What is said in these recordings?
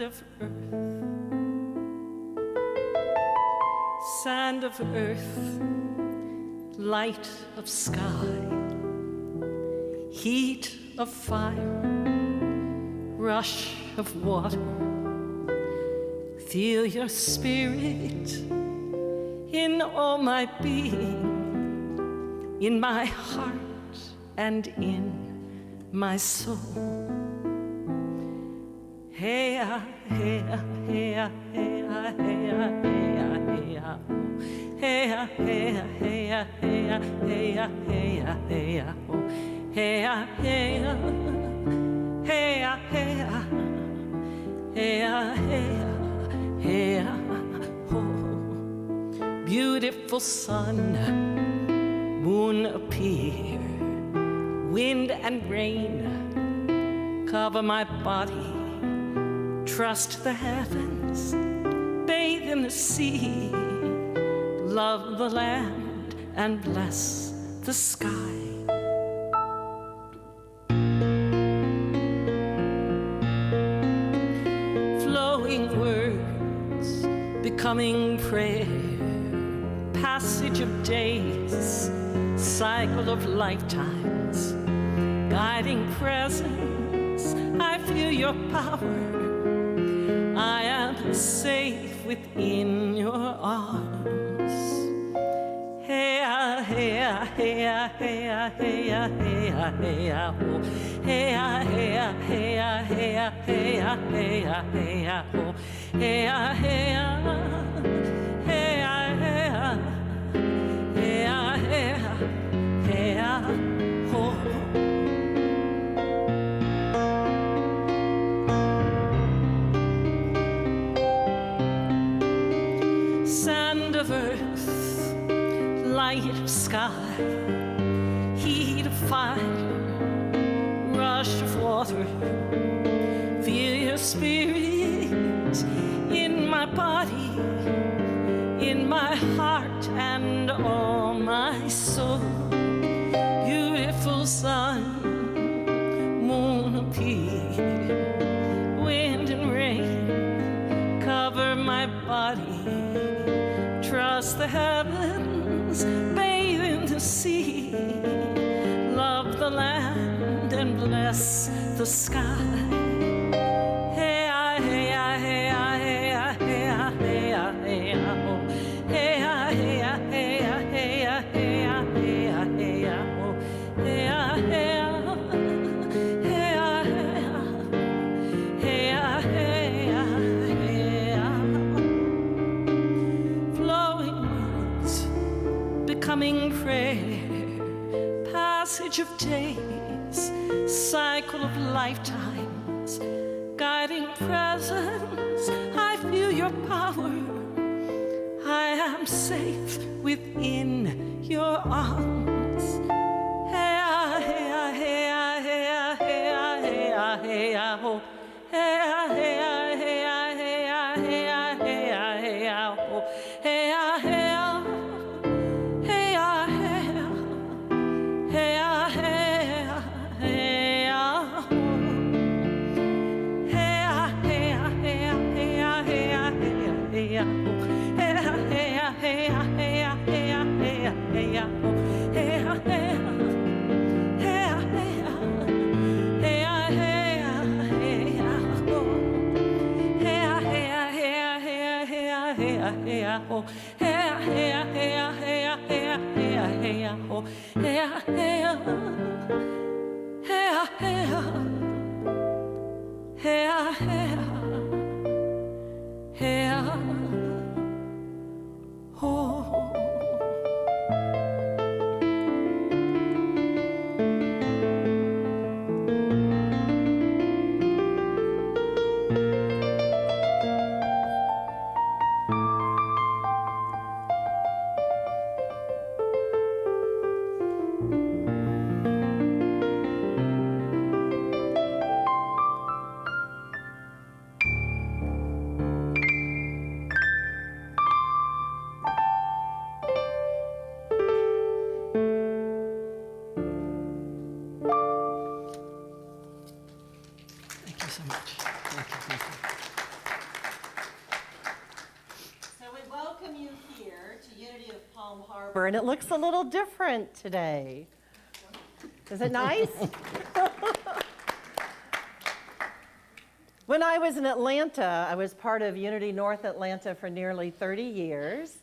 of earth, sand of earth, light of sky, heat of fire, rush of water. Feel your spirit in all my being, in my heart and in my soul. Hey, hey, hey, hey, hey, hey, hey, hey, hey, hey, hey, hey, hey, hey, hey, beautiful sun, moon appear, wind and rain cover my body. Trust the heavens, bathe in the sea, love the land and bless the sky. Flowing words, becoming prayer, passage of days, cycle of lifetimes, guiding presence, I feel your power. I am safe within your arms. Hey, hey, hey, hey, hey, hey, hey, hey, oh. Hey, hey, hey, hey, hey, hey, hey, oh. Hey, hey, hey, oh. Sand of earth, light of sky, heat of fire, rush of water. Feel your spirit in my body, in my heart and all my soul. Beautiful sun, moon appear, wind and rain cover my body. Trust the heavens, bathe in the sea, love the land and bless the sky. Hey, hey, hey, hey, hey, hey, hey, oh. Hey, hey, hey, hey, hey, hey, hey, oh. Hey, hey, coming prayer, passage of days, cycle of lifetimes, guiding presence, I feel your power. I am safe within your arms. Hey, hey, hey, hey, hey, hey, hey, oh. Hey, hey, hey, hey, hey, hey, hey, oh. Hey, hey. paper, and it looks a little different today. Is it nice? When I was in Atlanta, I was part of Unity North Atlanta for nearly 30 years.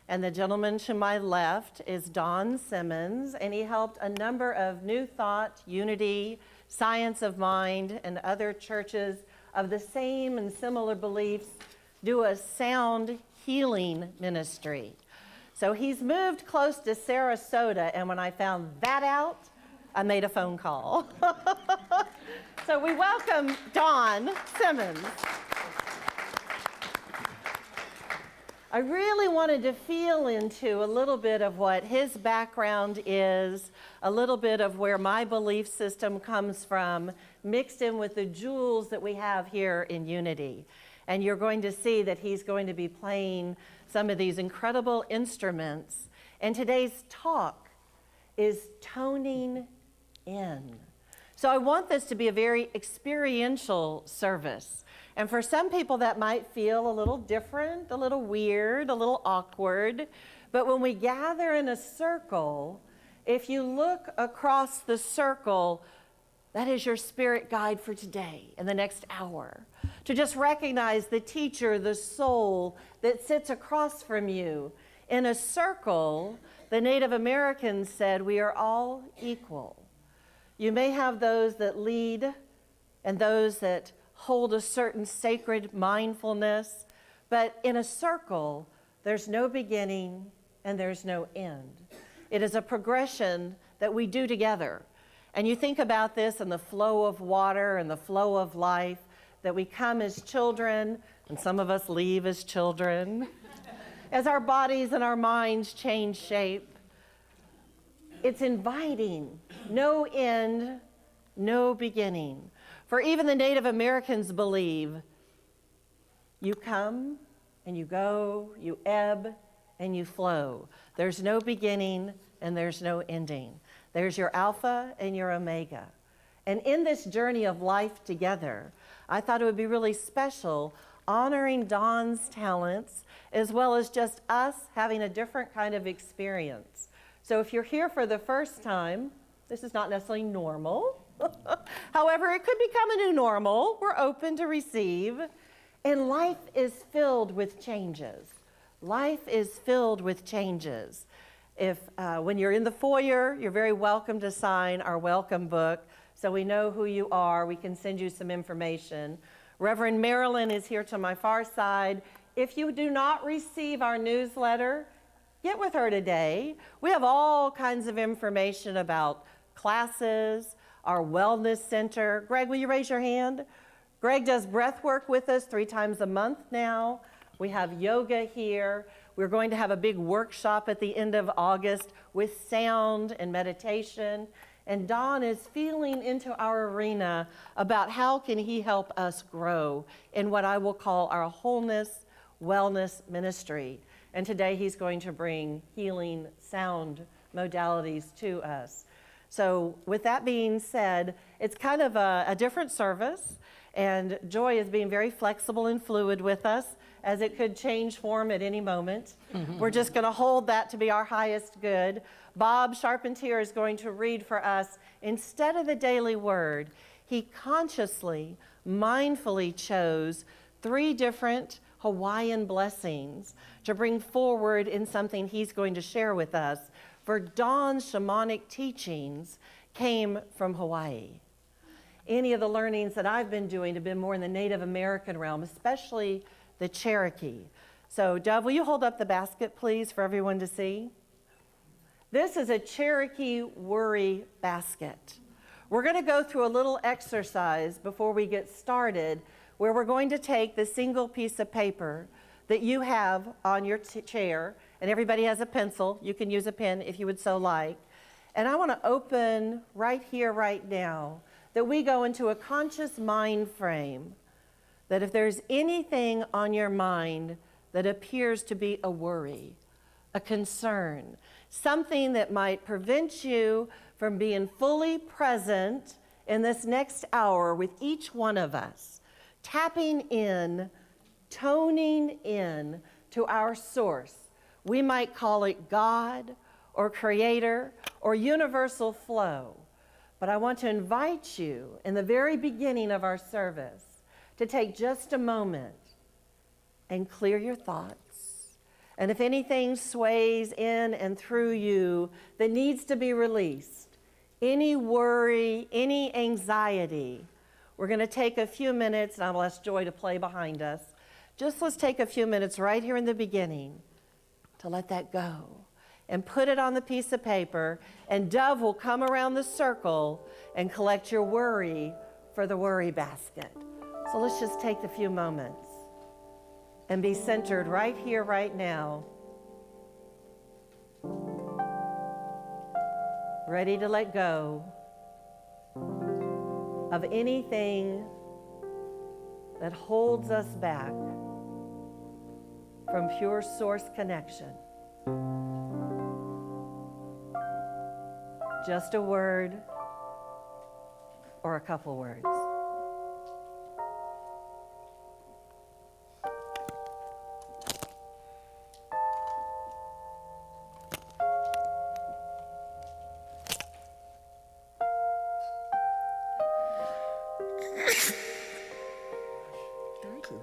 And the gentleman to my left is Don Simmons, and he helped a number of New Thought, Unity, Science of Mind, and other churches of the same and similar beliefs do a sound healing ministry. So he's moved close to Sarasota, and when I found that out, I made a phone call. So we welcome Don Simmons. I really wanted to feel into a little bit of what his background is, a little bit of where my belief system comes from, mixed in with the jewels that we have here in Unity. And you're going to see that he's going to be playing some of these incredible instruments. And today's talk is toning in. So I want this to be a very experiential service. And for some people that might feel a little different, a little weird, a little awkward. But when we gather in a circle, if you look across the circle, that is your spirit guide for today and the next hour. To just recognize the teacher, the soul that sits across from you. In a circle, the Native Americans said, we are all equal. You may have those that lead and those that hold a certain sacred mindfulness, but in a circle, there's no beginning and there's no end. It is a progression that we do together. And you think about this in the flow of water and the flow of life, that we come as children, and some of us leave as children. As our bodies and our minds change shape, it's inviting, no end, no beginning. For even the Native Americans believe you come and you go, you ebb and you flow. There's no beginning and there's no ending. There's your Alpha and your Omega. And in this journey of life together, I thought it would be really special honoring Don's talents as well as just us having a different kind of experience. So if you're here for the first time, this is not necessarily normal. However, it could become a new normal. We're open to receive. And life is filled with changes. Life is filled with changes. When you're in the foyer, you're very welcome to sign our welcome book so we know who you are. We can send you some information. Reverend Marilyn is here to my far side. If you do not receive our newsletter, get with her today. We have all kinds of information about classes, our wellness center. Greg, will you raise your hand? Greg does breath work with us 3 times a month now. We have yoga here. We're going to have a big workshop at the end of August with sound and meditation. And Don is feeling into our arena about how can he help us grow in what I will call our wholeness wellness ministry. And today he's going to bring healing sound modalities to us. So with that being said, it's kind of a different service, and Joy is being very flexible and fluid with us as it could change form at any moment. We're just going to hold that to be our highest good. Bob Charpentier is going to read for us, instead of the daily word, he consciously, mindfully chose 3 different Hawaiian blessings to bring forward in something he's going to share with us. For Don's shamanic teachings came from Hawaii. Any of the learnings that I've been doing have been more in the Native American realm, especially the Cherokee. So Dove, will you hold up the basket, please, for everyone to see? This is a Cherokee worry basket. We're going to go through a little exercise before we get started, where we're going to take the single piece of paper that you have on your chair, and everybody has a pencil. You can use a pen if you would so like. And I want to open right here, right now, that we go into a conscious mind frame, that if there's anything on your mind that appears to be a worry, a concern, something that might prevent you from being fully present in this next hour with each one of us, tapping in, toning in to our source. We might call it God, or creator or universal flow. But I want to invite you in the very beginning of our service to take just a moment and clear your thoughts. And if anything sways in and through you that needs to be released, any worry, any anxiety, we're going to take a few minutes, and I'll ask Joy to play behind us. Let's take a few minutes right here in the beginning to let that go and put it on the piece of paper, and Dove will come around the circle and collect your worry for the worry basket. So let's just take a few moments and be centered right here, right now. Ready to let go of anything that holds us back from pure source connection. Just a word or a couple words. Thank you.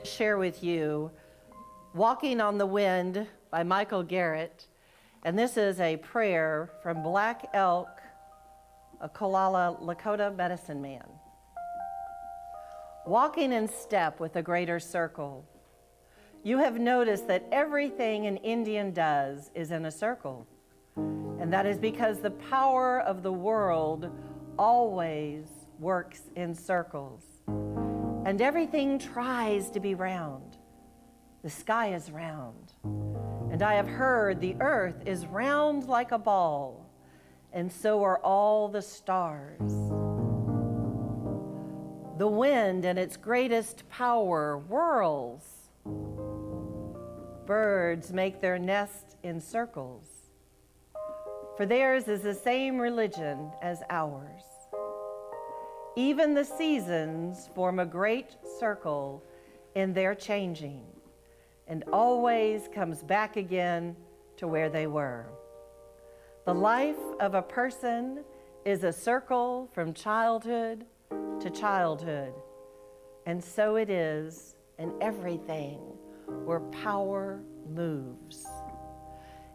Share with you Walking on the Wind by Michael Garrett. And this is a prayer from Black Elk, a Kolala Lakota medicine man. Walking in step with a greater circle. You have noticed that everything an Indian does is in a circle. And that is because the power of the world always works in circles. And everything tries to be round. The sky is round. And I have heard the earth is round like a ball, and so are all the stars. The wind in its greatest power whirls. Birds make their nest in circles, for theirs is the same religion as ours. Even the seasons form a great circle in their changing, and always comes back again to where they were. The life of a person is a circle from childhood to childhood, and so it is in everything where power moves.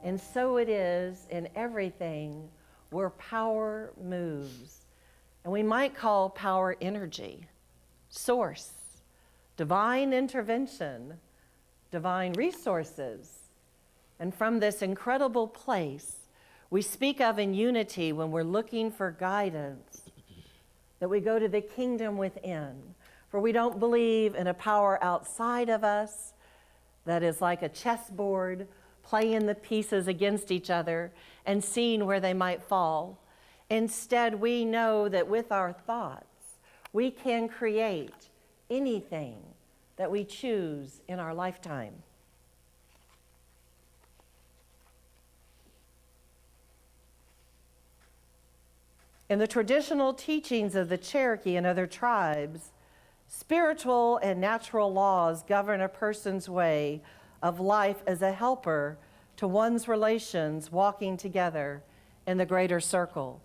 And so it is in everything where power moves. And we might call power energy, source, divine intervention, divine resources. And from this incredible place, we speak of in unity when we're looking for guidance, that we go to the kingdom within. For we don't believe in a power outside of us that is like a chessboard, playing the pieces against each other and seeing where they might fall. Instead, we know that with our thoughts, we can create anything that we choose in our lifetime. In the traditional teachings of the Cherokee and other tribes, spiritual and natural laws govern a person's way of life as a helper to one's relations walking together in the greater circle.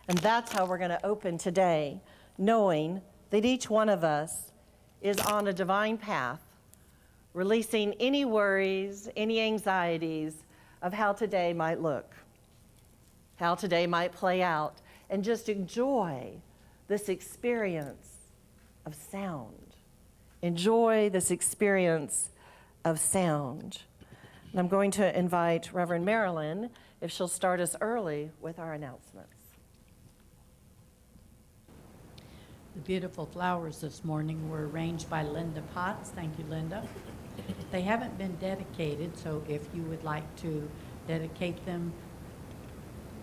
And that's how we're going to open today, knowing that each one of us is on a divine path, releasing any worries, any anxieties of how today might look, how today might play out, and just enjoy this experience of sound. Enjoy this experience of sound. And I'm going to invite Reverend Marilyn, if she'll start us early with our announcements. The beautiful flowers this morning were arranged by Linda Potts. Thank you, Linda. They haven't been dedicated, so if you would like to dedicate them.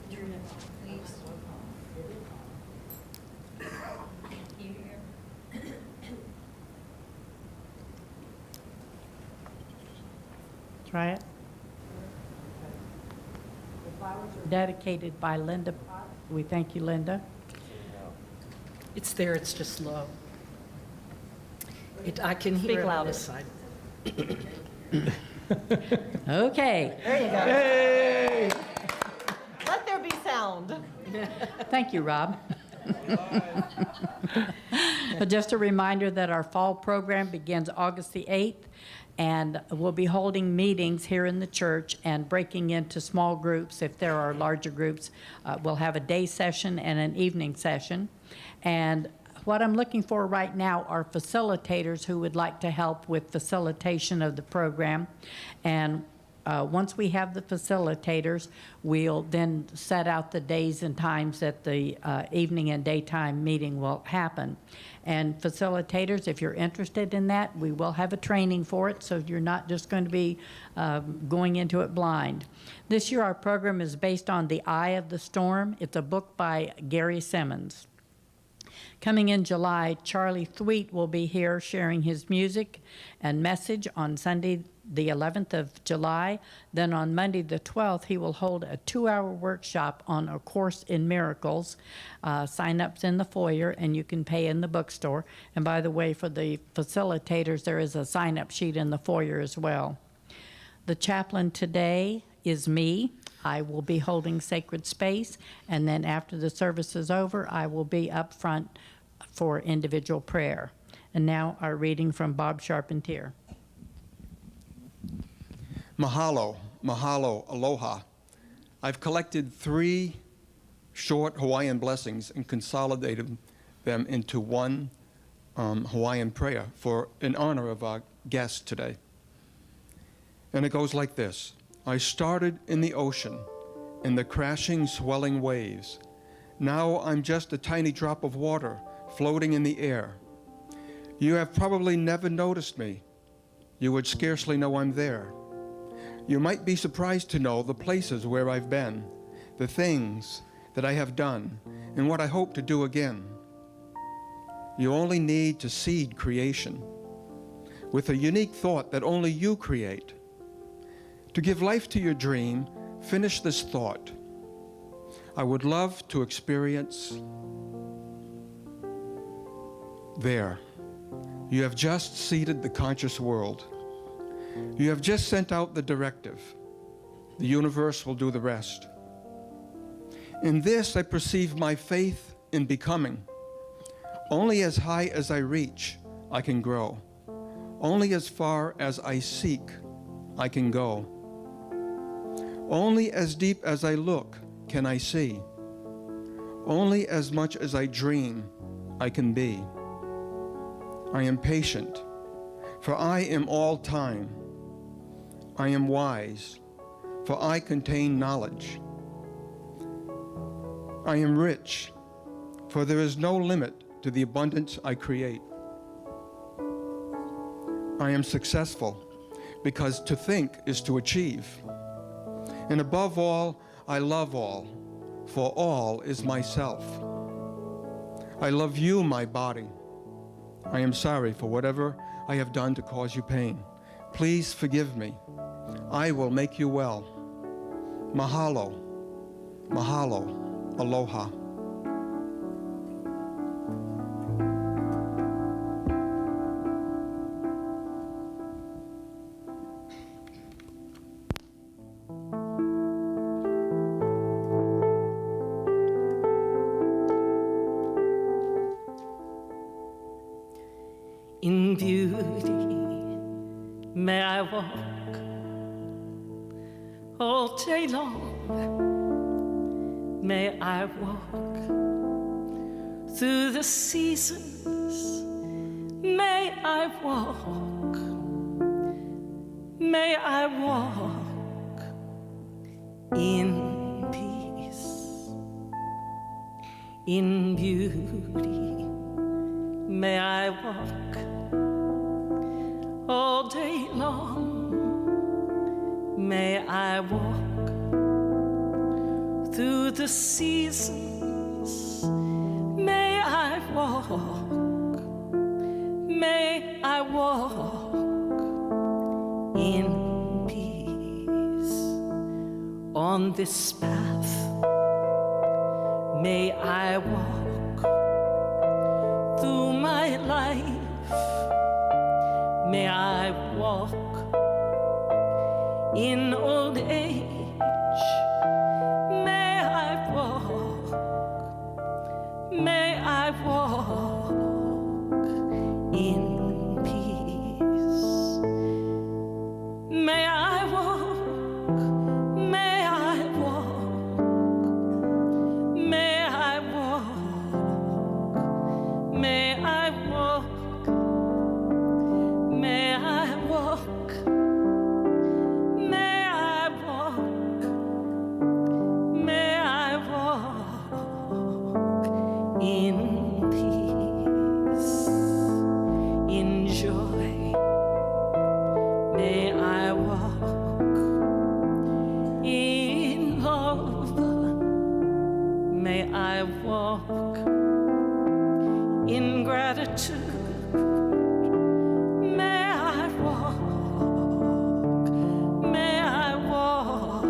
Please. Try it. The flowers are dedicated by Linda Potts. We thank you, Linda. It's there, it's just low. I can hear it on this side. Okay. There you go. Hey! Let there be sound. Thank you, Rob. Just a reminder that our fall program begins August the 8th, and we'll be holding meetings here in the church and breaking into small groups. If there are larger groups, we'll have a day session and an evening session. And what I'm looking for right now are facilitators who would like to help with facilitation of the program. And once we have the facilitators, we'll then set out the days and times that the evening and daytime meeting will happen. And facilitators, if you're interested in that, we will have a training for it, so you're not just going to be going into it blind. This year, our program is based on The Eye of the Storm. It's a book by Gary Simmons. Coming in July, Charlie Thweet will be here sharing his music and message on Sunday, the 11th of July. Then on Monday, the 12th, he will hold a 2-hour workshop on A Course in Miracles. Sign-ups in the foyer, and you can pay in the bookstore. And by the way, for the facilitators, there is a sign-up sheet in the foyer as well. The chaplain today is me. I will be holding sacred space, and then after the service is over, I will be up front for individual prayer. And now our reading from Bob Charpentier. Mahalo, mahalo, aloha. I've collected 3 short Hawaiian blessings and consolidated them into one Hawaiian prayer in honor of our guest today. And it goes like this. I started in the ocean, in the crashing, swelling waves. Now I'm just a tiny drop of water floating in the air. You have probably never noticed me. You would scarcely know I'm there. You might be surprised to know the places where I've been, the things that I have done, and what I hope to do again. You only need to seed creation with a unique thought that only you create. To give life to your dream, finish this thought. I would love to experience there. You have just seeded the conscious world. You have just sent out the directive. The universe will do the rest. In this, I perceive my faith in becoming. Only as high as I reach, I can grow. Only as far as I seek, I can go. Only as deep as I look can I see. Only as much as I dream, I can be. I am patient, for I am all time. I am wise, for I contain knowledge. I am rich, for there is no limit to the abundance I create. I am successful, because to think is to achieve. And above all, I love all, for all is myself. I love you, my body. I am sorry for whatever I have done to cause you pain. Please forgive me. I will make you well. Mahalo, mahalo, aloha. In beauty may I walk all day long. May I walk through the seasons. May I walk, may I walk in peace, in beauty. May I walk all day long. May I walk through the seasons. May I walk, may I walk in peace on this path. May I walk through my life. May I walk in old age. May I walk, may I walk in peace. May I walk, may I walk, may I walk, may I walk, may I walk, may I walk, may I walk in peace, in joy. May I walk in love. May I walk in gratitude. May I walk, may I walk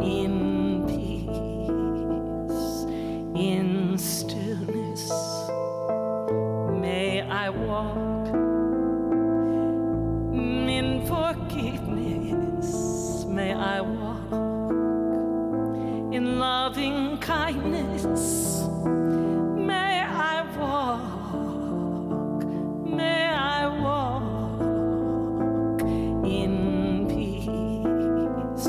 in peace, in stillness. May I walk in forgiveness. May I walk in loving kindness. May I walk, may I walk in peace.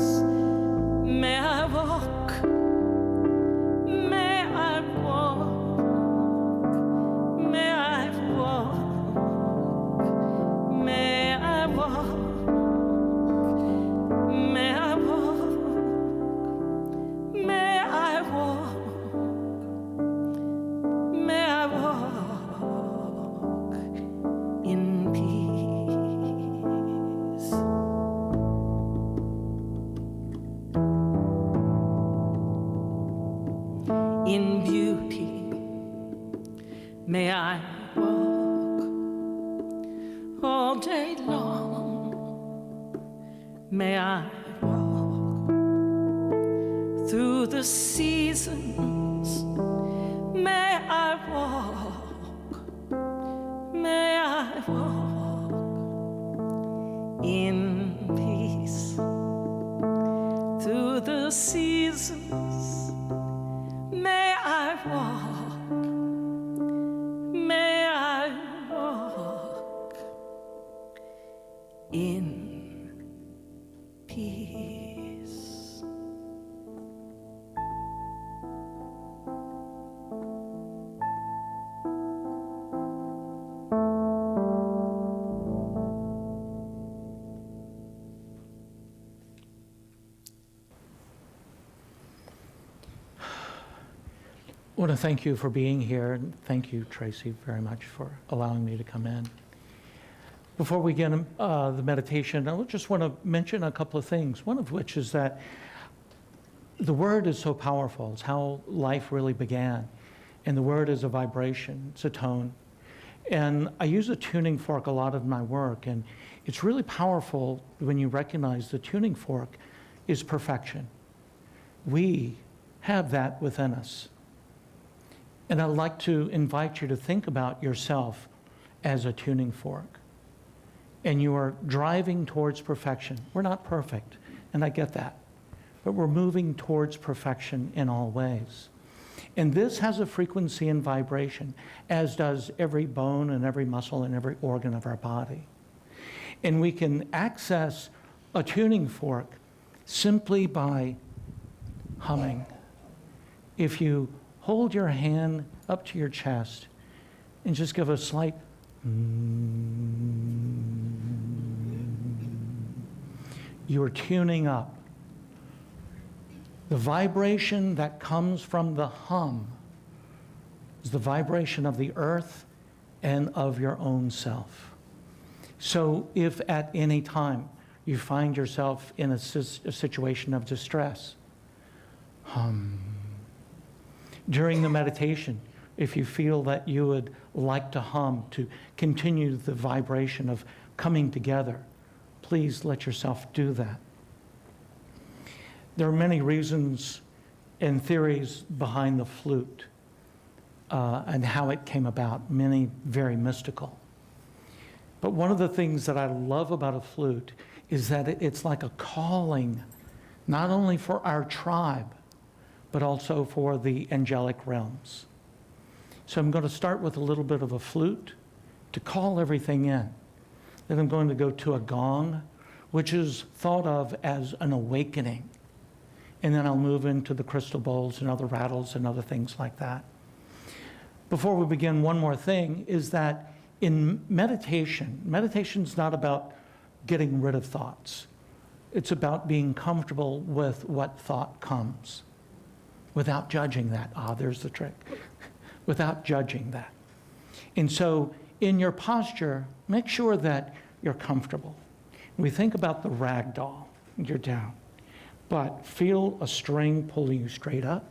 May I walk, may I walk, may I walk, may I walk, may I walk, may I walk, may I walk in peace. In beauty, may I walk all day long. May I walk through the seasons. May I walk, may I walk in peace through the seasons. May I walk, may I walk in peace. I want to thank you for being here, and thank you, Tracey, very much for allowing me to come in. Before we get the meditation, I just want to mention a couple of things, one of which is that the word is so powerful. It's how life really began. And the word is a vibration, it's a tone. And I use a tuning fork a lot of my work, and it's really powerful when you recognize the tuning fork is perfection. We have that within us. And I'd like to invite you to think about yourself as a tuning fork. And you are driving towards perfection. We're not perfect, and I get that. But we're moving towards perfection in all ways. And this has a frequency and vibration, as does every bone and every muscle and every organ of our body. And we can access a tuning fork simply by humming. If you hold your hand up to your chest, and just give a slight You're tuning up. The vibration that comes from the hum is the vibration of the earth and of your own self. So if at any time you find yourself in a situation of distress, hum. During the meditation, if you feel that you would like to hum to continue the vibration of coming together, please let yourself do that. There are many reasons and theories behind the flute and how it came about, many very mystical. But one of the things that I love about a flute is that it's like a calling, not only for our tribe, but also for the angelic realms. So I'm going to start with a little bit of a flute to call everything in. Then I'm going to go to a gong, which is thought of as an awakening. And then I'll move into the crystal bowls and other rattles and other things like that. Before we begin, one more thing is that in meditation, meditation's not about getting rid of thoughts. It's about being comfortable with what thought comes without judging that. There's the trick. Without judging that. And so in your posture, make sure that you're comfortable. We think about the rag doll, you're down, but feel a string pulling you straight up,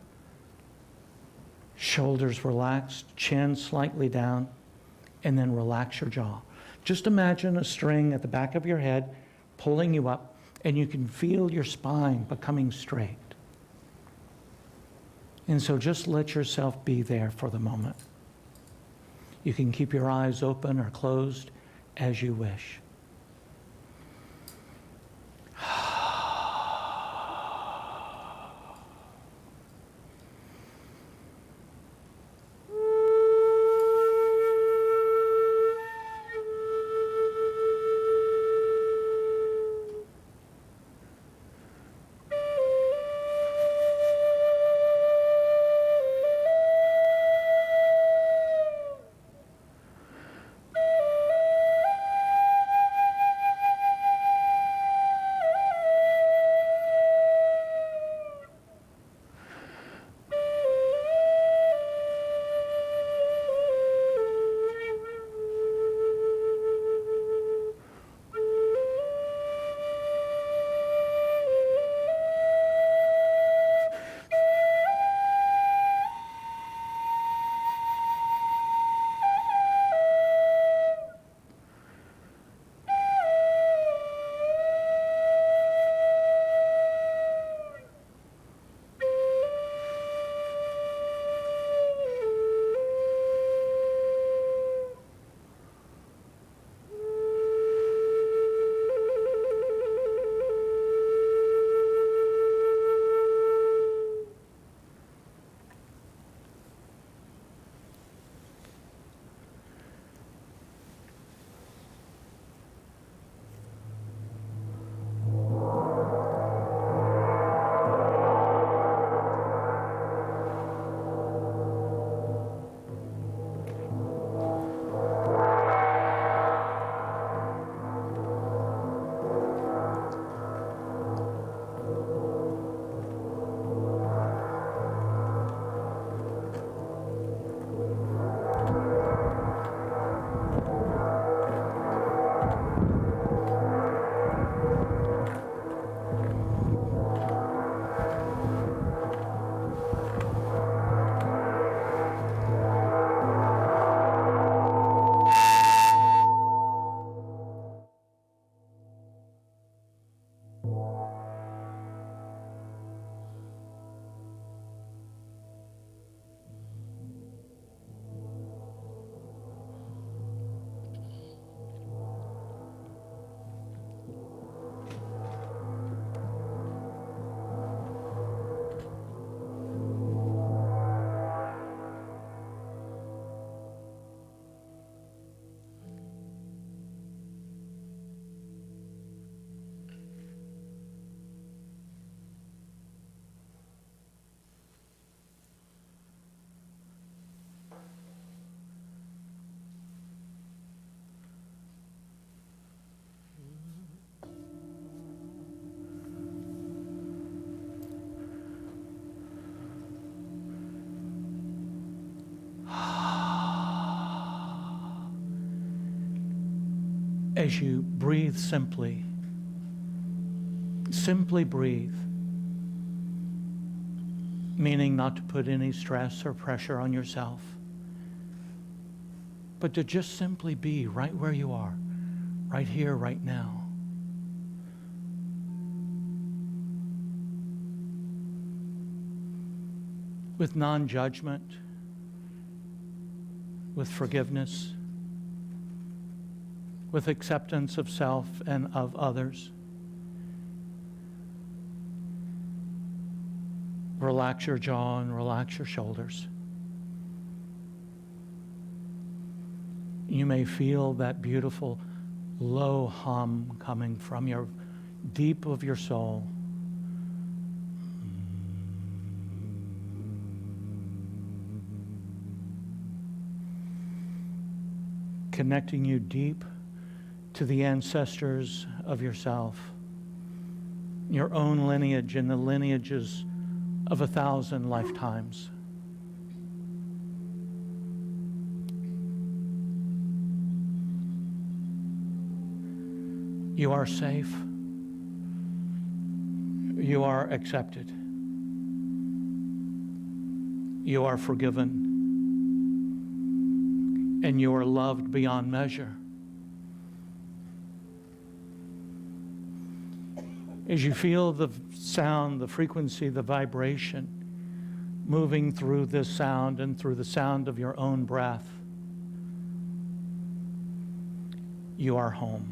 shoulders relaxed, chin slightly down, and then relax your jaw. Just imagine a string at the back of your head pulling you up, and you can feel your spine becoming straight. And so just let yourself be there for the moment. You can keep your eyes open or closed as you wish. as you breathe simply, simply breathe, meaning not to put any stress or pressure on yourself, but to just simply be right where you are, right here, right now. With non-judgment, with forgiveness, with acceptance of self and of others. Relax your jaw and relax your shoulders. You may feel that beautiful low hum coming from your deep of your soul. Connecting you deep to the ancestors of yourself, your own lineage and the lineages of 1,000 lifetimes. You are safe. You are accepted. You are forgiven. And you are loved beyond measure. As you feel the sound, the frequency, the vibration moving through this sound and through the sound of your own breath, you are home.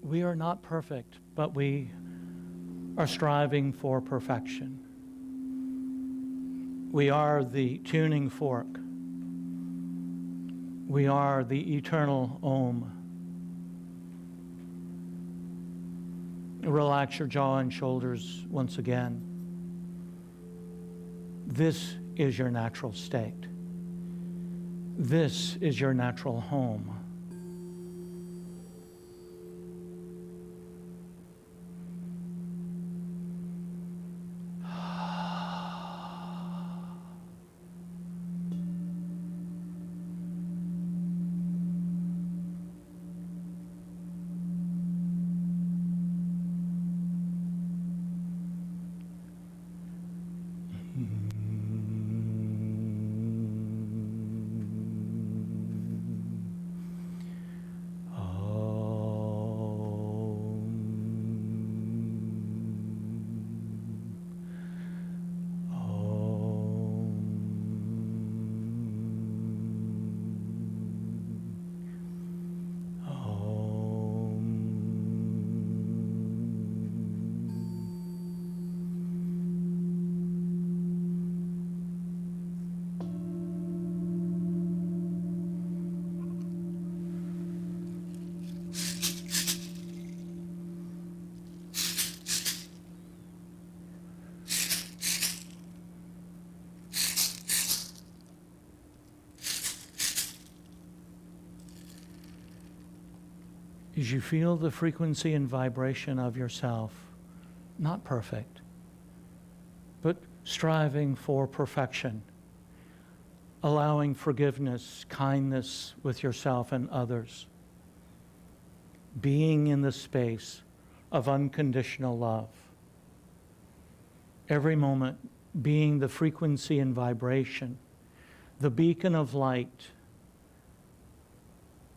We are not perfect, but we are striving for perfection. We are the tuning fork. We are the eternal Om. Relax your jaw and shoulders once again. This is your natural state. This is your natural home. As you feel the frequency and vibration of yourself, not perfect, but striving for perfection, allowing forgiveness, kindness with yourself and others, being in the space of unconditional love. Every moment being the frequency and vibration the beacon of light,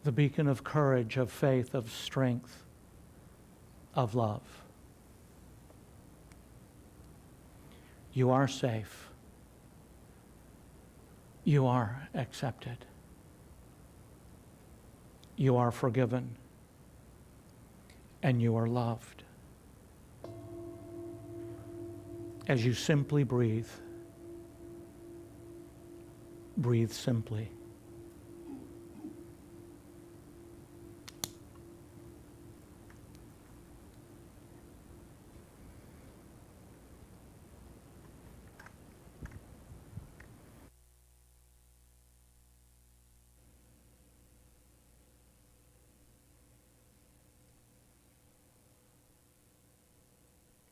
the beacon of courage, of faith, of strength, of love. You are safe. You are accepted. You are forgiven. And you are loved. As you simply breathe, breathe simply.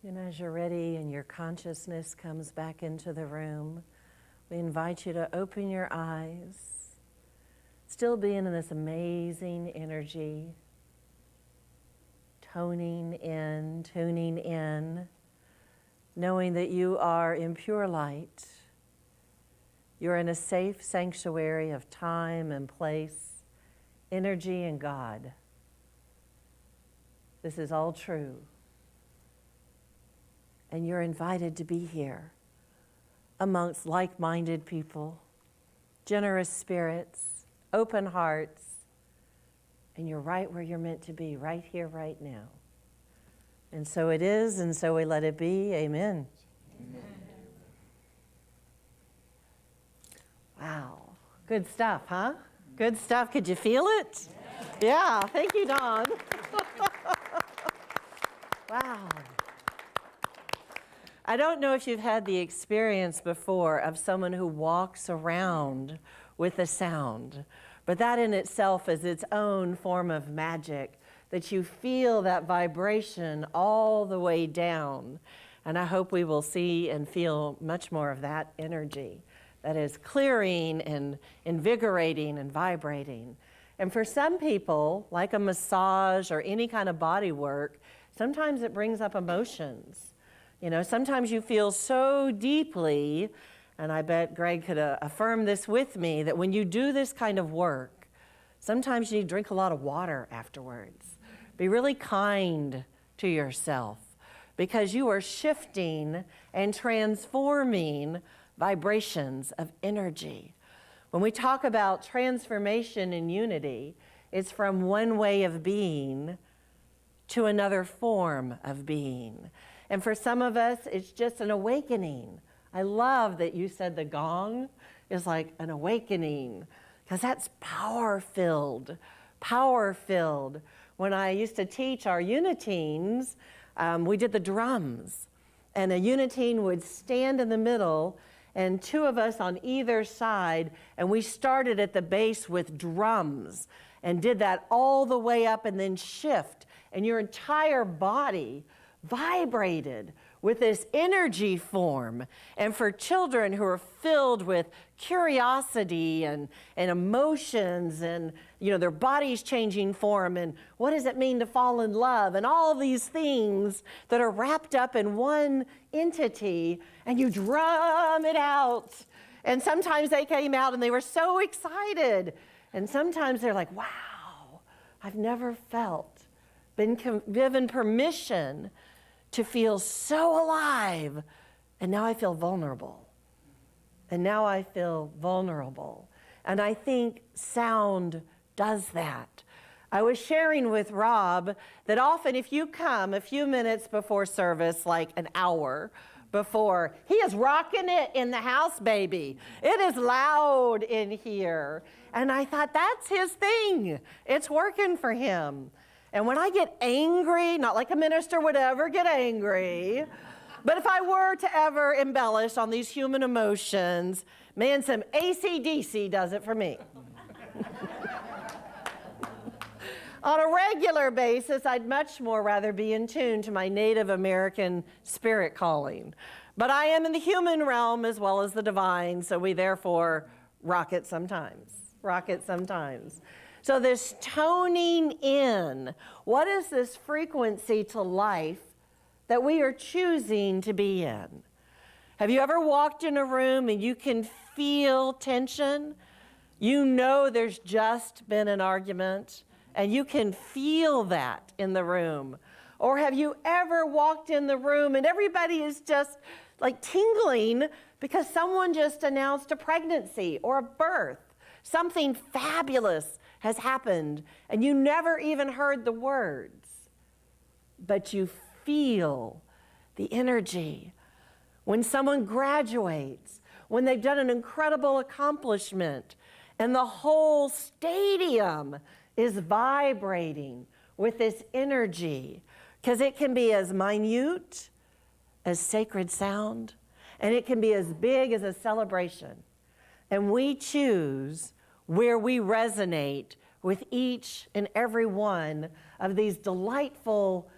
And as you're ready and your consciousness comes back into the room, we invite you to open your eyes, still being in this amazing energy, toning in, tuning in, knowing that you are in pure light. You're in a safe sanctuary of time and place, energy and God. This is all true. And you're invited to be here amongst like-minded people, generous spirits, open hearts, and you're right where you're meant to be, right here, right now. And so it is, and so we let it be. Amen. Amen. Wow. Good stuff, huh? Good stuff. Could you feel it? Yeah. Thank you, Dawn. Wow. I don't know if you've had the experience before of someone who walks around with a sound, but that in itself is its own form of magic, that you feel that vibration all the way down. And I hope we will see and feel much more of that energy that is clearing and invigorating and vibrating. And for some people, like a massage or any kind of body work, sometimes it brings up emotions. You know, sometimes you feel so deeply, and I bet Greg could affirm this with me, that when you do this kind of work, sometimes you need to drink a lot of water afterwards. Be really kind to yourself, because you are shifting and transforming vibrations of energy. When we talk about transformation and unity, it's from one way of being to another form of being. And for some of us, it's just an awakening. I love that you said the gong is like an awakening, because that's power-filled, power-filled. When I used to teach our uniteens, we did the drums. And a uniteen would stand in the middle, and two of us on either side, and we started at the base with drums and did that all the way up and then shift. And your entire body vibrated with this energy form. And for children who are filled with curiosity and emotions and, you know, their body's changing form and what does it mean to fall in love and all these things that are wrapped up in one entity, and you drum it out. And sometimes they came out and they were so excited. And sometimes they're like, wow, I've never been given permission to feel so alive, and now I feel vulnerable. And now I feel vulnerable. And I think sound does that. I was sharing with Rob that often if you come a few minutes before service, like an hour before, he is rocking it in the house, baby. It is loud in here. And I thought, that's his thing. It's working for him. And when I get angry, not like a minister would ever get angry, but if I were to ever embellish on these human emotions, man, some AC/DC does it for me. On a regular basis, I'd much more rather be in tune to my Native American spirit calling. But I am in the human realm as well as the divine, so we therefore rock it sometimes. So this toning in, what is this frequency to life that we are choosing to be in? Have you ever walked in a room and you can feel tension? You know there's just been an argument, and you can feel that in the room. Or have you ever walked in the room and everybody is just like tingling because someone just announced a pregnancy or a birth? Something fabulous has happened, and you never even heard the words, but you feel the energy. When someone graduates, when they've done an incredible accomplishment, and the whole stadium is vibrating with this energy, because it can be as minute as sacred sound, and it can be as big as a celebration. And we choose where we resonate with each and every one of these delightful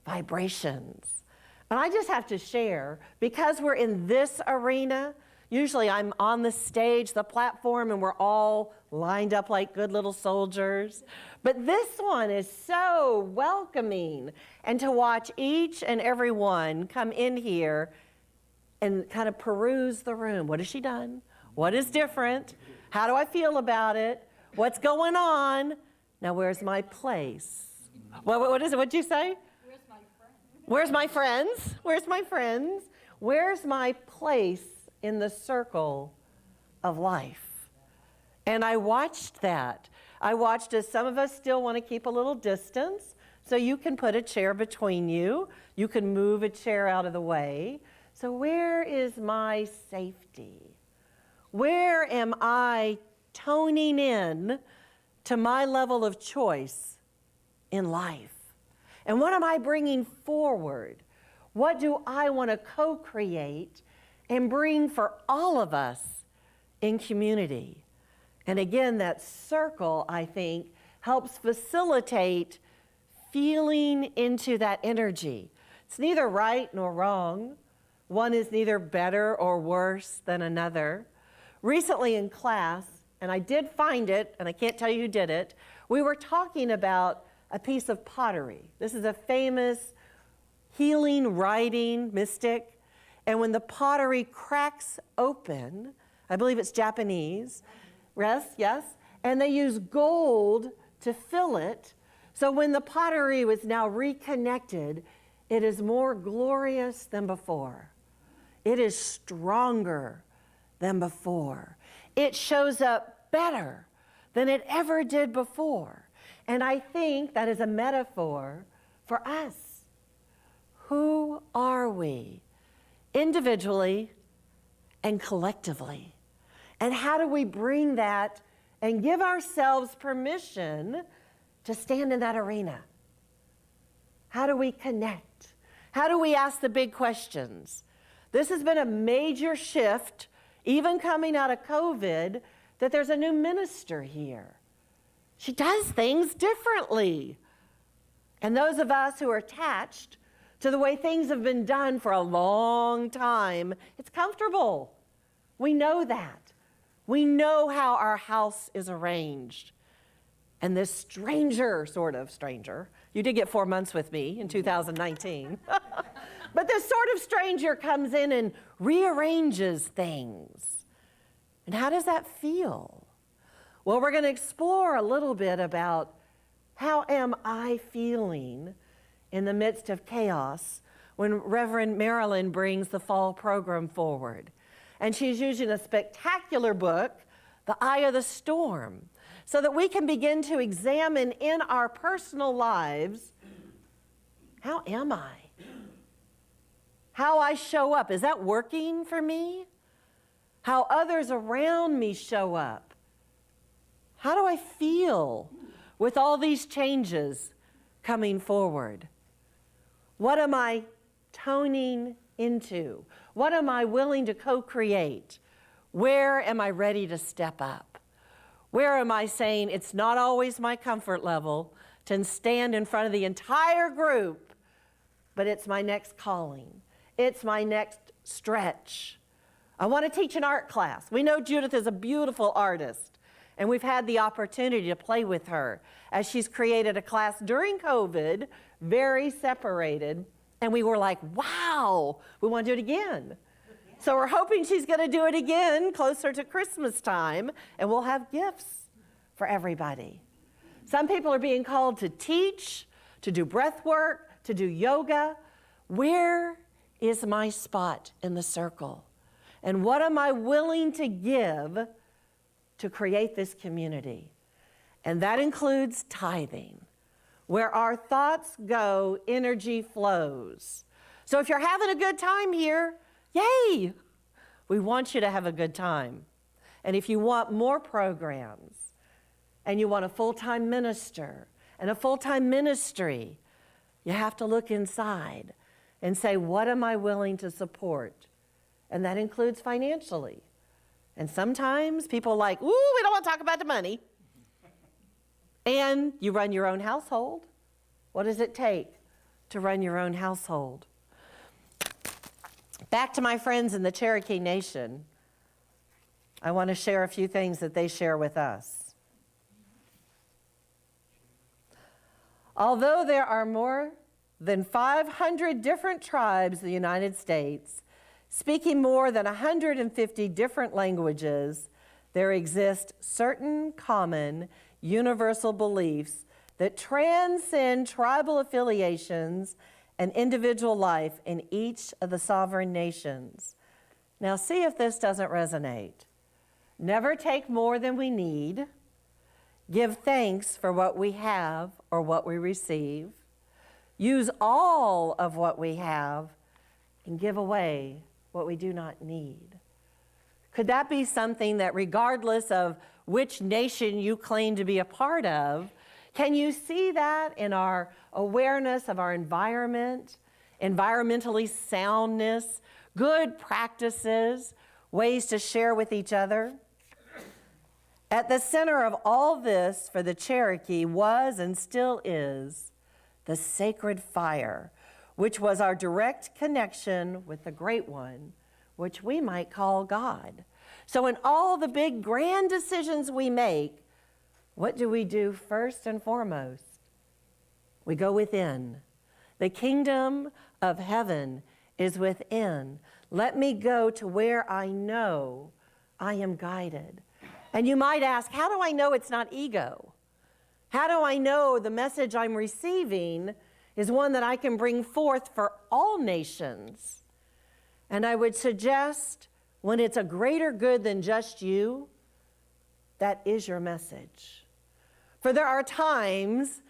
vibrations. And I just have to share, because we're in this arena, usually I'm on the stage, the platform, and we're all lined up like good little soldiers. But this one is so welcoming. And to watch each and every one come in here and kind of peruse the room. What has she done? What is different? How do I feel about it? What's going on? Now, where's my place? What is it? What'd you say? Where's my friends? Where's my friends? Where's my place in the circle of life? And I watched that. I watched as some of us still want to keep a little distance, so you can put a chair between you. You can move a chair out of the way. So where is my safety? Where am I toning in to my level of choice in life? And what am I bringing forward? What do I want to co-create and bring for all of us in community? And again, that circle, I think, helps facilitate feeling into that energy. It's neither right nor wrong. One is neither better or worse than another. Recently in class, and I did find it, and I can't tell you who did it, we were talking about a piece of pottery. This is a famous healing, writing mystic. And when the pottery cracks open, I believe it's Japanese, yes, and they use gold to fill it. So when the pottery was now reconnected, it is more glorious than before. It is stronger than before. It shows up better than it ever did before. And I think that is a metaphor for us. Who are we individually and collectively? And how do we bring that and give ourselves permission to stand in that arena? How do we connect? How do we ask the big questions? This has been a major shift, even coming out of COVID, that there's a new minister here. She does things differently. And those of us who are attached to the way things have been done for a long time, it's comfortable. We know that. We know how our house is arranged. And this stranger, you did get 4 months with me in 2019, but this sort of stranger comes in and rearranges things. And how does that feel? Well, we're going to explore a little bit about how am I feeling in the midst of chaos when Reverend Marilyn brings the fall program forward. And she's using a spectacular book, The Eye of the Storm, so that we can begin to examine in our personal lives, how am I? How I show up, is that working for me? How others around me show up. How do I feel with all these changes coming forward? What am I toning into? What am I willing to co-create? Where am I ready to step up? Where am I saying it's not always my comfort level to stand in front of the entire group, but it's my next calling. It's my next stretch. I want to teach an art class. We know Judith is a beautiful artist. And we've had the opportunity to play with her as she's created a class during COVID, very separated. And we were like, wow, we want to do it again. So we're hoping she's going to do it again closer to Christmas time, and we'll have gifts for everybody. Some people are being called to teach, to do breath work, to do yoga. Where is my spot in the circle? And what am I willing to give to create this community? And that includes tithing. Where our thoughts go, energy flows. So if you're having a good time here, yay! We want you to have a good time. And if you want more programs, and you want a full-time minister and a full-time ministry, you have to look inside and say, what am I willing to support? And that includes financially. And sometimes people are like, ooh, we don't want to talk about the money. And you run your own household. What does it take to run your own household? Back to my friends in the Cherokee Nation, I want to share a few things that they share with us. Although there are more than 500 different tribes in the United States, speaking more than 150 different languages, there exist certain common universal beliefs that transcend tribal affiliations and individual life in each of the sovereign nations. Now, see if this doesn't resonate. Never take more than we need. Give thanks for what we have or what we receive. Use all of what we have and give away what we do not need. Could that be something that, regardless of which nation you claim to be a part of, can you see that in our awareness of our environment, environmentally soundness, good practices, ways to share with each other? At the center of all this for the Cherokee was and still is the sacred fire, which was our direct connection with the Great One, which we might call God. So in all the big grand decisions we make, what do we do first and foremost? We go within. The kingdom of heaven is within. Let me go to where I know I am guided. And you might ask, how do I know it's not ego? How do I know the message I'm receiving is one that I can bring forth for all nations? And I would suggest, when it's a greater good than just you, that is your message. For there are times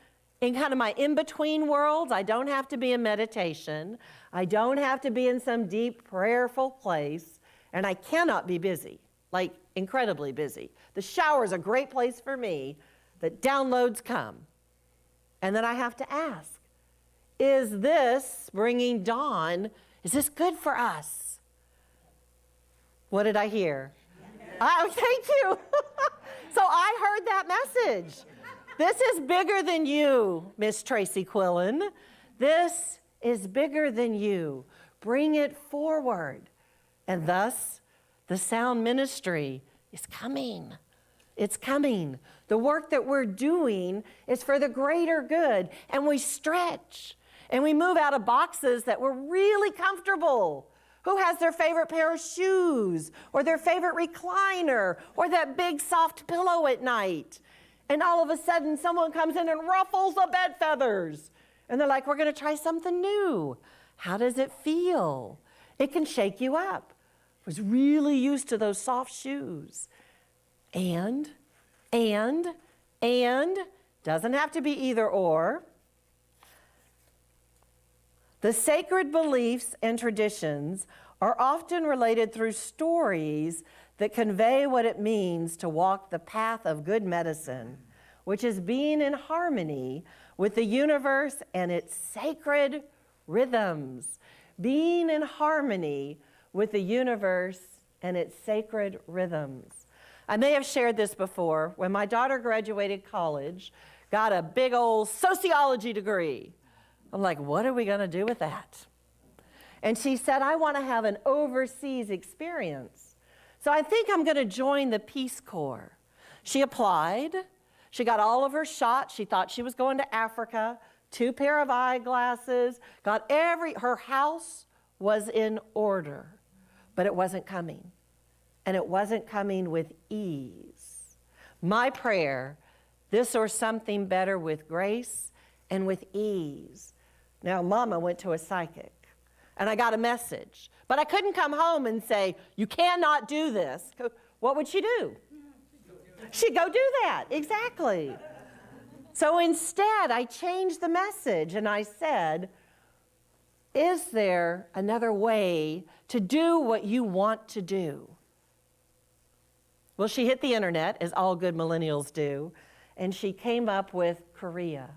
in kind of my in-between worlds, I don't have to be in meditation. I don't have to be in some deep prayerful place, and I cannot be busy, like incredibly busy. The shower is a great place for me that downloads come. And then I have to ask, is this bringing dawn? Is this good for us? What did I hear? Thank you. So I heard that message. This is bigger than you, Miss Tracey Quillan. This is bigger than you. Bring it forward. And thus, the sound ministry is coming. It's coming. The work that we're doing is for the greater good. And we stretch. And we move out of boxes that were really comfortable. Who has their favorite pair of shoes, or their favorite recliner, or that big soft pillow at night? And all of a sudden, someone comes in and ruffles the bed feathers. And they're like, we're going to try something new. How does it feel? It can shake you up. I was really used to those soft shoes. And, doesn't have to be either or. The sacred beliefs and traditions are often related through stories that convey what it means to walk the path of good medicine, which is being in harmony with the universe and its sacred rhythms. Being in harmony with the universe and its sacred rhythms. I may have shared this before. When my daughter graduated college, got a big old sociology degree. I'm like, what are we going to do with that? And she said, I want to have an overseas experience. So I think I'm going to join the Peace Corps. She applied. She got all of her shots. She thought she was going to Africa. 2 pair of eyeglasses. Her house was in order. but it wasn't coming. And it wasn't coming with ease. My prayer, this or something better with grace and with ease. Now, Mama went to a psychic, and I got a message. But I couldn't come home and say, you cannot do this. What would she do? She'd go do that, exactly. So instead, I changed the message, and I said, is there another way to do what you want to do? Well, she hit the internet, as all good millennials do, and she came up with Korea.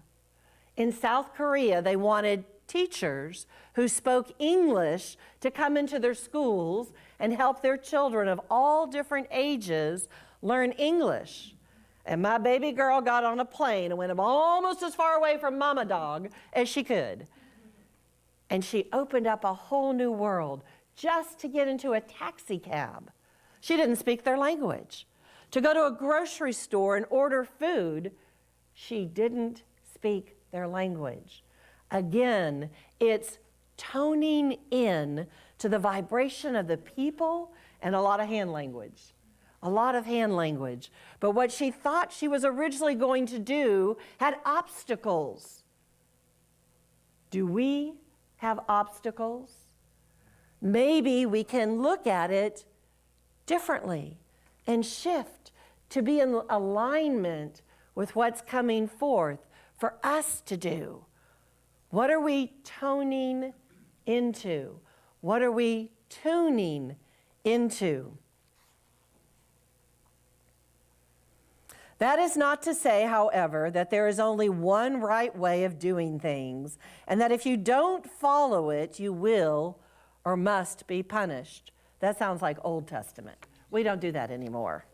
In South Korea, they wanted teachers who spoke English to come into their schools and help their children of all different ages learn English. And my baby girl got on a plane and went almost as far away from Mama Dog as she could. And she opened up a whole new world just to get into a taxi cab. She didn't speak their language. To go to a grocery store and order food, she didn't speak their language. Again, it's toning in to the vibration of the people and a lot of hand language. A lot of hand language. But what she thought she was originally going to do had obstacles. Do we have obstacles? Maybe we can look at it differently and shift to be in alignment with what's coming forth for us to do. What are we toning into? What are we tuning into? That is not to say, however, that there is only one right way of doing things, and that if you don't follow it, you will or must be punished. That sounds like Old Testament. We don't do that anymore.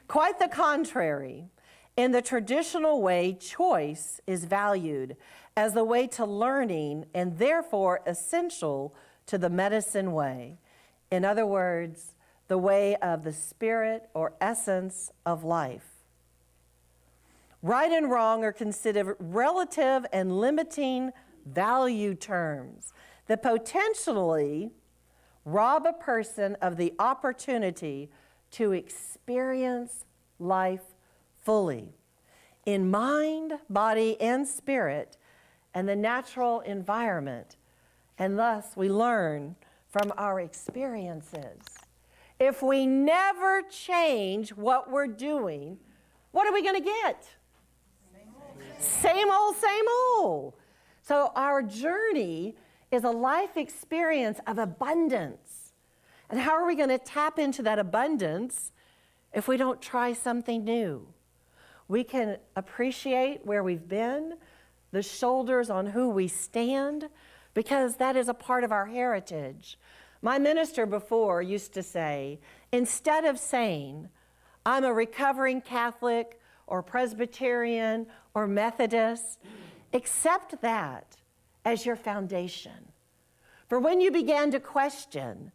Quite the contrary. In the traditional way, choice is valued as the way to learning and therefore essential to the medicine way. In other words, the way of the spirit or essence of life. Right and wrong are considered relative and limiting value terms that potentially rob a person of the opportunity to experience life fully in mind, body, and spirit, and the natural environment. And thus we learn from our experiences. If we never change what we're doing, what are we going to get? Same old, same old. So our journey is a life experience of abundance. And how are we going to tap into that abundance if we don't try something new? We can appreciate where we've been, the shoulders on who we stand, because that is a part of our heritage. My minister before used to say, instead of saying, I'm a recovering Catholic or Presbyterian or Methodist, accept that as your foundation. For when you began to question,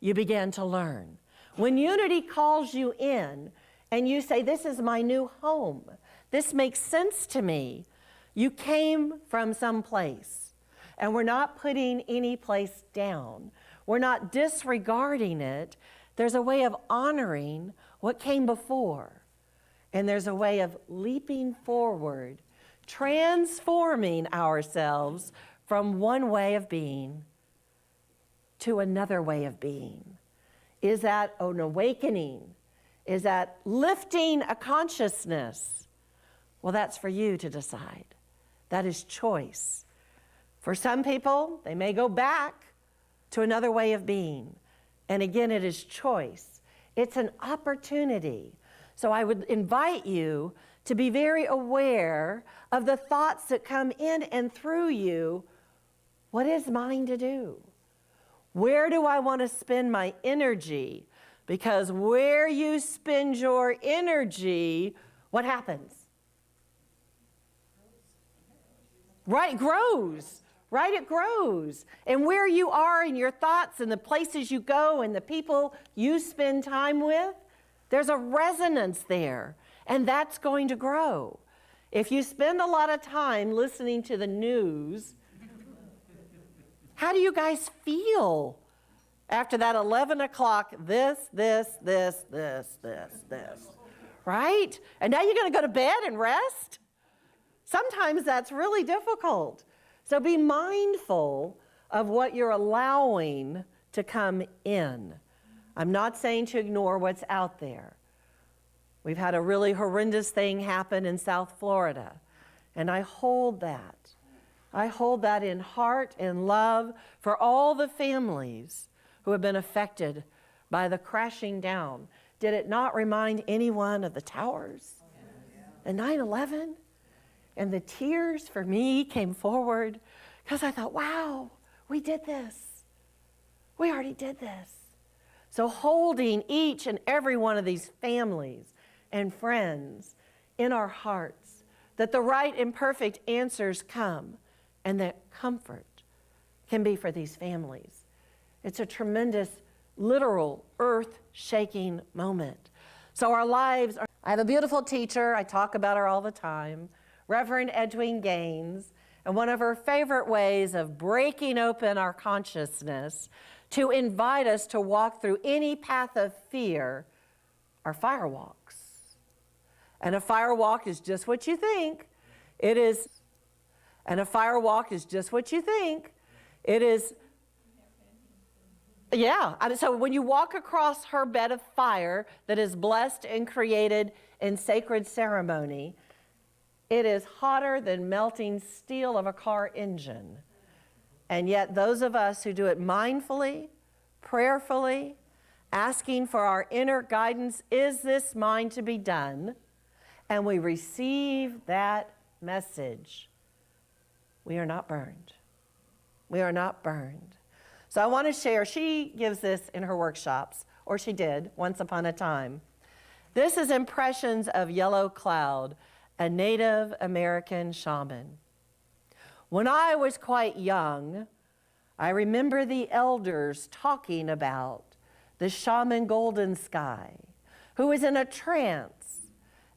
you began to learn. When unity calls you in and you say, this is my new home, this makes sense to me, you came from some place. And we're not putting any place down. We're not disregarding it. There's a way of honoring what came before. And there's a way of leaping forward, transforming ourselves from one way of being to another way of being. Is that an awakening? Is that lifting a consciousness? Well, that's for you to decide. That is choice. For some people, they may go back to another way of being. And again, it is choice. It's an opportunity. So I would invite you to be very aware of the thoughts that come in and through you. What is mine to do? Where do I want to spend my energy? Because where you spend your energy, what happens? Right, grows. Right, it grows. And where you are in your thoughts and the places you go and the people you spend time with, there's a resonance there, and that's going to grow. If you spend a lot of time listening to the news, how do you guys feel? After that 11 o'clock, this, right? And now you're going to go to bed and rest? Sometimes that's really difficult. So be mindful of what you're allowing to come in. I'm not saying to ignore what's out there. We've had a really horrendous thing happen in South Florida, and I hold that. I hold that in heart and love for all the families who have been affected by the crashing down. Did it not remind anyone of the towers and 9/11? And the tears for me came forward because I thought, wow, we did this. We already did this. So holding each and every one of these families and friends in our hearts, that the right and perfect answers come and that comfort can be for these families. It's a tremendous, literal, earth-shaking moment. So our lives are... I have a beautiful teacher. I talk about her all the time, Reverend Edwin Gaines, and one of her favorite ways of breaking open our consciousness to invite us to walk through any path of fear are fire walks. And a fire walk is just what you think. It is, and a fire walk is just what you think. It is, yeah. So when you walk across her bed of fire that is blessed and created in sacred ceremony, it is hotter than melting steel of a car engine. And yet those of us who do it mindfully, prayerfully, asking for our inner guidance, is this mine to be done? And we receive that message. We are not burned. We are not burned. So I want to share, she gives this in her workshops, or she did once upon a time. This is Impressions of Yellow Cloud, a Native American shaman. When I was quite young, I remember the elders talking about the shaman Golden Sky, who was in a trance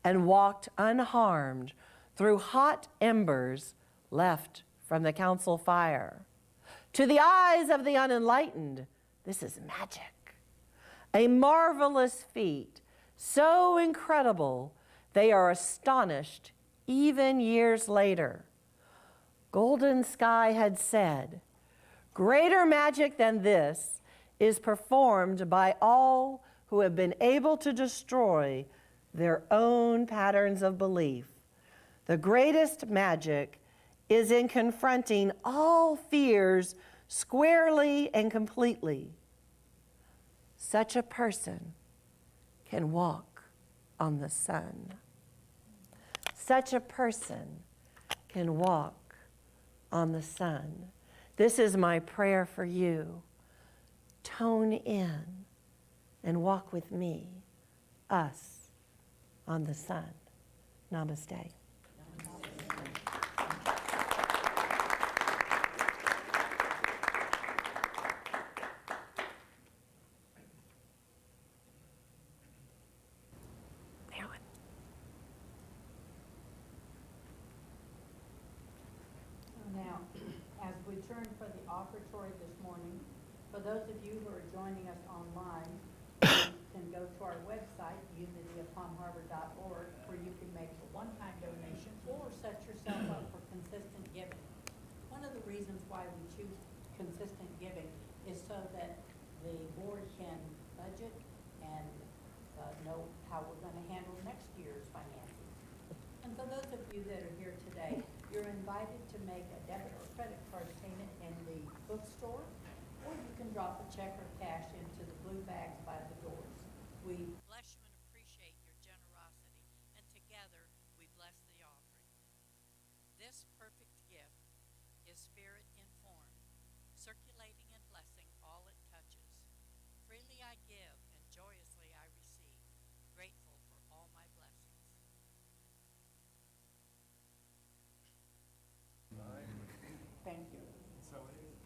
and walked unharmed through hot embers left from the council fire. To the eyes of the unenlightened, this is magic, a marvelous feat, so incredible they are astonished even years later. Golden Sky had said, "Greater magic than this is performed by all who have been able to destroy their own patterns of belief. The greatest magic is in confronting all fears squarely and completely. Such a person can walk on the sun. Such a person can walk on the sun." This is my prayer for you. Tone in and walk with me, us, on the sun. Namaste. Marilyn. Now, as we turn for the offertory this morning, for those of you who are joining us online, you can go to our website, unityofpalmharbor.org, where you can make a one-time donation or set yourself up for consistent giving. One of the reasons why we choose consistent giving is so that the board can budget and know how we're going to handle next year's finances. And for those of you that are here today, you're invited to make a debit or credit card payment in the bookstore, or you can drop a check or cash into the blue bags by the doors. We bless you and appreciate your generosity, and together we bless the offering. This perfect gift is spirit-informed, circulating and blessing all it touches. Freely I give, and joyously I receive, grateful for all my blessings. Thank you. So it is.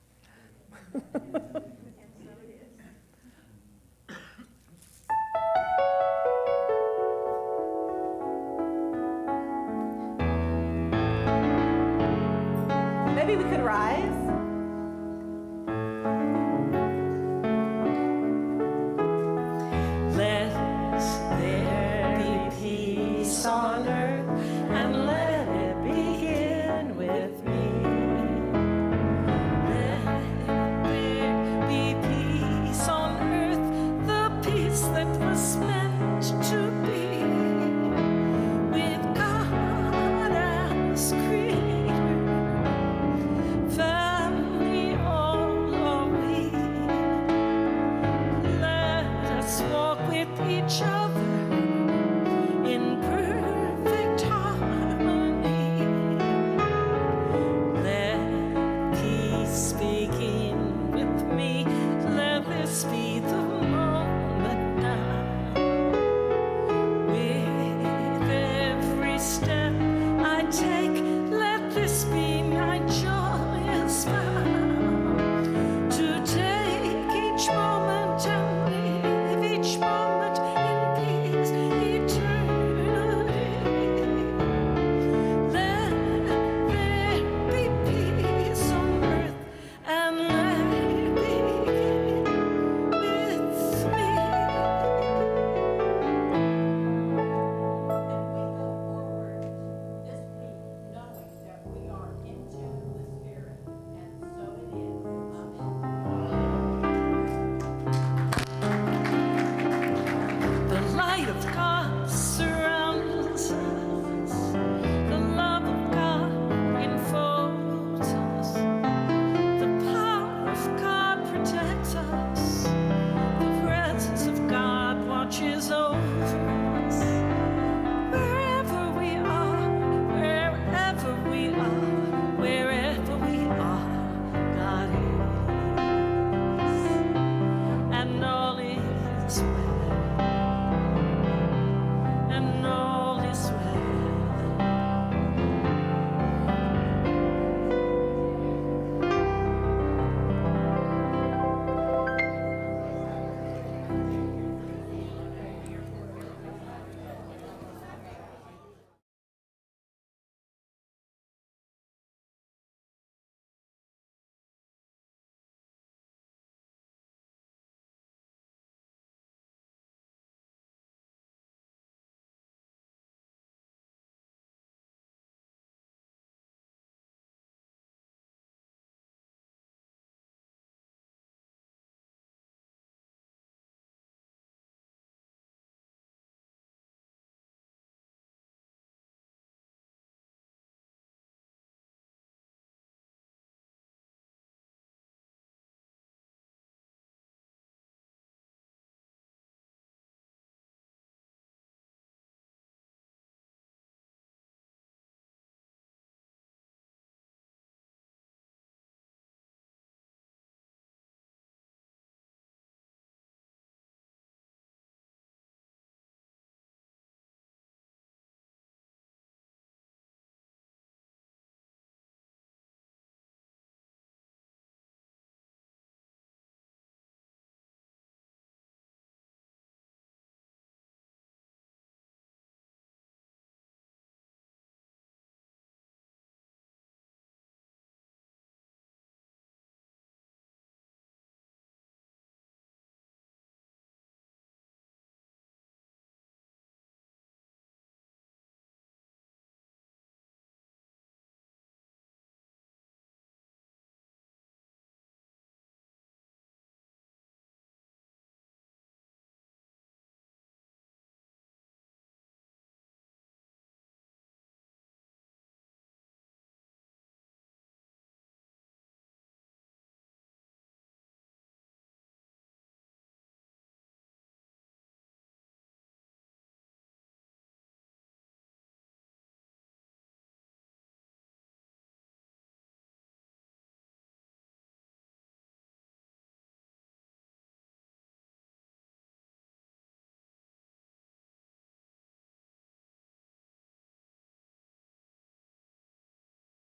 And so it is. must be the